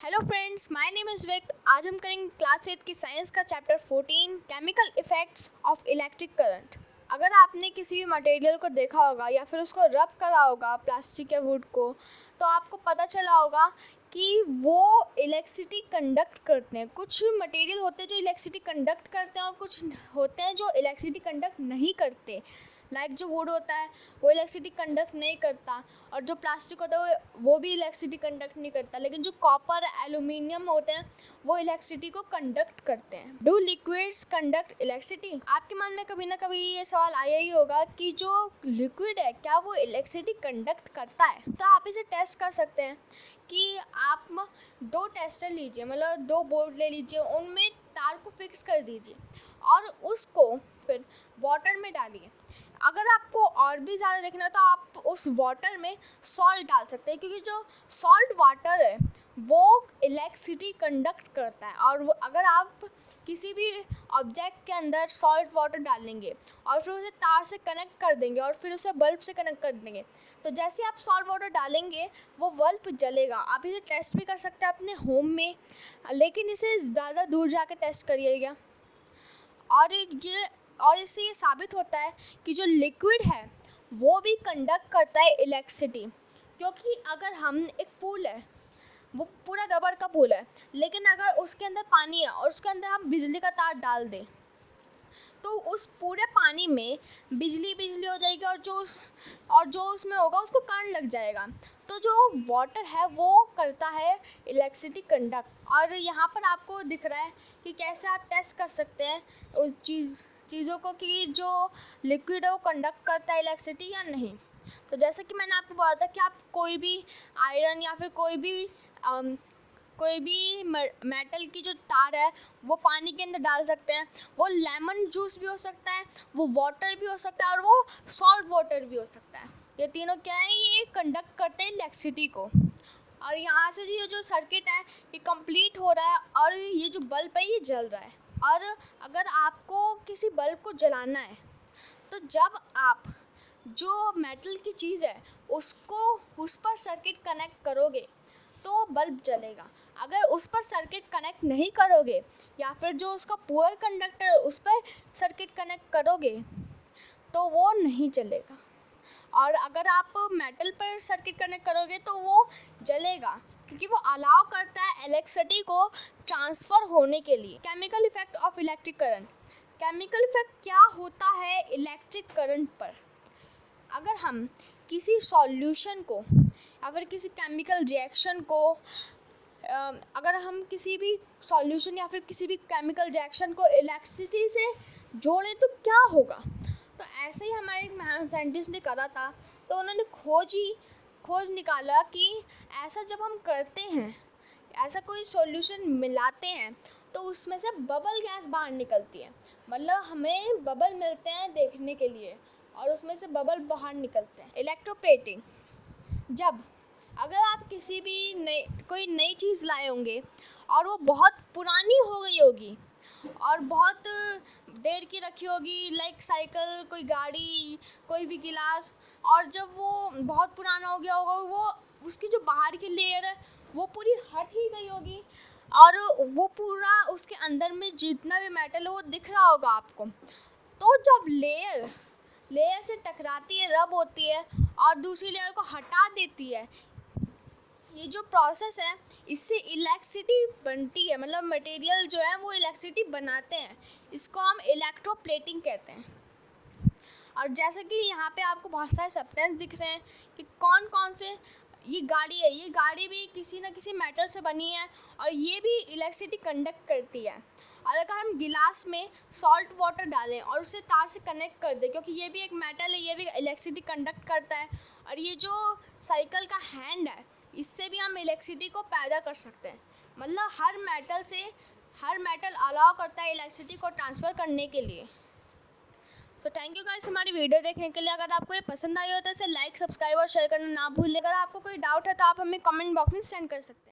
Hello friends, my name is Vik. आज हम करेंगे क्लास 8 की साइंस का chapter 14 chemical effects of electric current. अगर आपने किसी भी मटेरियल को देखा होगा या फिर उसको रब करा होगा, प्लास्टिक या वुड को, तो आपको पता चला होगा कि वो इलेक्ट्रिसिटी कंडक्ट करते हैं। कुछ मटेरियल होते हैं जो इलेक्ट्रिसिटी कंडक्ट करते हैं और कुछ होते हैं जो इलेक्ट्रिसिटी कंडक्ट नहीं करते। लाइक जो वुड होता है वो इलेक्ट्रिसिटी कंडक्ट नहीं करता, और जो प्लास्टिक होता है वो भी इलेक्ट्रिसिटी कंडक्ट नहीं करता। लेकिन जो कॉपर एल्यूमिनियम होते हैं वो इलेक्ट्रिसिटी को कंडक्ट करते हैं। Do liquids conduct electricity? आपके मन में कभी ना कभी ये सवाल आया ही होगा कि जो लिक्विड है क्या वो इलेक्ट्रिसिटी कंडक्ट करता है। तो आप इसे टेस्ट कर सकते हैं कि आप दो टेस्टर लीजिए, मतलब दो बोर्ड ले लीजिए, उनमें तार को फिक्स कर दीजिए और उसको फिर वाटर में डालिए। अगर आपको और भी ज़्यादा देखना है तो आप उस वाटर में सॉल्ट डाल सकते हैं, क्योंकि जो सॉल्ट वाटर है वो इलेक्ट्रिसिटी कंडक्ट करता है। और वो अगर आप किसी भी ऑब्जेक्ट के अंदर सॉल्ट वाटर डालेंगे और फिर उसे तार से कनेक्ट कर देंगे और फिर उसे बल्ब से कनेक्ट कर देंगे, तो जैसे आप सॉल्ट वाटर डालेंगे वो बल्ब जलेगा। आप इसे टेस्ट भी कर सकते हैं अपने होम में, लेकिन इसे ज़्यादा दूर जाकर टेस्ट करिएगा। और इससे ये साबित होता है कि जो लिक्विड है वो भी कंडक्ट करता है इलेक्ट्रिसिटी। क्योंकि अगर हम एक पूल है, वो पूरा रबर का पूल है, लेकिन अगर उसके अंदर पानी है और उसके अंदर हम बिजली का तार डाल दें तो उस पूरे पानी में बिजली हो जाएगी, और जो उसमें होगा उसको करंट लग जाएगा। तो जो वाटर है वो करता है इलेक्ट्रिसिटी कंडक्ट। और यहाँ पर आपको दिख रहा है कि कैसे आप टेस्ट कर सकते हैं उस चीज़ों को कि जो लिक्विड है वो कंडक्ट करता है इलेक्ट्रिसिटी या नहीं। तो जैसे कि मैंने आपको बोला था कि आप कोई भी आयरन या फिर कोई भी मेटल की जो तार है वो पानी के अंदर डाल सकते हैं। वो लेमन जूस भी हो सकता है, वो वाटर भी हो सकता है, और वो सॉल्ट वाटर भी हो सकता है। ये तीनों क्या है, ये कंडक्ट करते हैं इलेक्ट्रिसिटी को। और यहाँ से ये जो सर्किट है ये कंप्लीट हो रहा है और ये जो बल्ब है ये जल रहा है। और अगर आपको किसी बल्ब को जलाना है तो जब आप जो मेटल की चीज़ है उसको उस पर सर्किट कनेक्ट करोगे तो बल्ब जलेगा। अगर उस पर सर्किट कनेक्ट नहीं करोगे या फिर जो उसका पुअर कंडक्टर है उस पर सर्किट कनेक्ट करोगे तो वो नहीं जलेगा। और अगर आप मेटल पर सर्किट कनेक्ट करोगे तो वो जलेगा, क्योंकि वो अलाउ करता है इलेक्ट्रिसिटी को ट्रांसफ़र होने के लिए। Chemical effect of electric current. Chemical effect क्या होता है इलेक्ट्रिक करंट पर? अगर हम किसी सॉल्यूशन को या फिर किसी केमिकल रिएक्शन को अगर हम किसी भी सॉल्यूशन या फिर किसी भी केमिकल रिएक्शन को इलेक्ट्रिसिटी से जोड़ें तो क्या होगा? तो ऐसे ही हमारे एक साइंटिस्ट ने करा था। तो उन्होंने खोज निकाला कि ऐसा जब हम करते हैं, ऐसा कोई सॉल्यूशन मिलाते हैं तो उसमें से बबल गैस बाहर निकलती है। मतलब हमें बबल मिलते हैं देखने के लिए और उसमें से बबल बाहर निकलते हैं। इलेक्ट्रोप्लेटिंग। जब अगर आप किसी भी कोई नई चीज़ लाए होंगे और वो बहुत पुरानी हो गई होगी और बहुत देर की रखी होगी, लाइक साइकिल, कोई गाड़ी, कोई भी गिलास, और जब वो बहुत पुराना हो गया होगा वो उसकी जो बाहर की लेयर है वो पूरी हट ही गई होगी और वो पूरा उसके अंदर में जितना भी मेटल है वो दिख रहा होगा आपको। तो जब लेयर से टकराती है, रब होती है और दूसरी लेयर को हटा देती है, ये जो प्रोसेस है इससे इलेक्ट्रिसिटी बनती है। मतलब मटेरियल जो है वो इलेक्ट्रिसिटी बनाते हैं, इसको हम इलेक्ट्रोप्लेटिंग कहते हैं। और जैसे कि यहाँ पे आपको बहुत सारे सब्सटेंस दिख रहे हैं कि कौन कौन से, ये गाड़ी है, ये गाड़ी भी किसी न किसी मेटल से बनी है और ये भी इलेक्ट्रिसिटी कंडक्ट करती है। और अगर हम गिलास में सॉल्ट वाटर डालें और उसे तार से कनेक्ट कर दें, क्योंकि ये भी एक मेटल है, ये भी इलेक्ट्रिसिटी कंडक्ट करता है। और ये जो साइकिल का हैंड है इससे भी हम इलेक्ट्रिसिटी को पैदा कर सकते हैं। मतलब हर मेटल अलाउ करता है इलेक्ट्रिसिटी को ट्रांसफ़र करने के लिए। तो थैंक यू गाइस हमारी वीडियो देखने के लिए। अगर आपको ये पसंद आई हो तो इसे लाइक, सब्सक्राइब और शेयर करना ना भूलें। अगर आपको कोई डाउट है तो आप हमें कमेंट बॉक्स में सेंड कर सकते हैं।